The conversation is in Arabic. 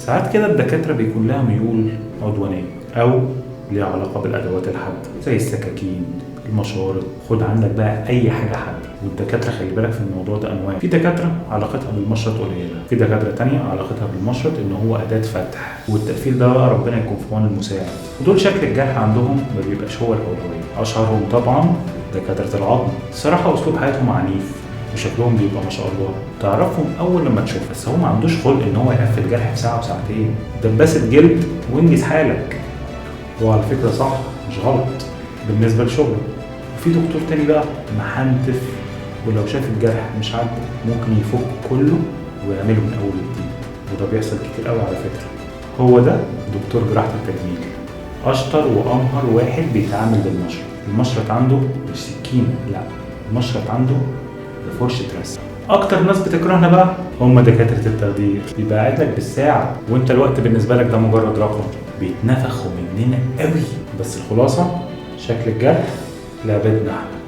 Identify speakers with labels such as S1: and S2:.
S1: ساعات كده الدكاترة بيكون لها ميول عدوانية أو ليها علاقة بالأدوات الحادة زي السكاكين، المشارط. خد عندك بقى أي حاجة حادة. والدكاترة خلي بالك في الموضوع ده أنواع. في دكاترة علاقتها بالمشرط قليلة، في دكاترة تانية علاقتها بالمشرط إن هو أداة فتح، والتقفيل ده بقى ربنا يكون في عون المساعد. ودول شكل الجرح عندهم ما بيبقاش هو الأولوية. أشهرهم طبعا دكاترة العظم. الصراحة أسلوب حياتهم عنيف وشكلهم بيبقى ما شاء الله تعرفهم اول لما تشوف، بس هو ما عندوش خلق ان هو يقفل جرح في ساعه وساعتين. دباسه جلد وانجز حالك. هو على فكره صح مش غلط بالنسبه لشغله. وفي دكتور تاني بقى محنتف، ولو شاف الجرح مش عاجبه ممكن يفك كله ويعمله من اول وجديد، وده بيحصل كتير قوي على فكره. هو ده دكتور جراحه التجميل، اشطر وامهر واحد بيتعامل بالمشرط. المشرط عنده مش سكين، لا، المشرط عنده ده فرشة رسم. أكتر ناس بتكرهنا بقى هم دكاترة التخدير. بيبقى قاعد لك بالساعة وأنت الوقت بالنسبة لك ده مجرد رقم. بيتنفخوا مننا قوي. بس الخلاصة شكل الجرح لعبتنا احنا.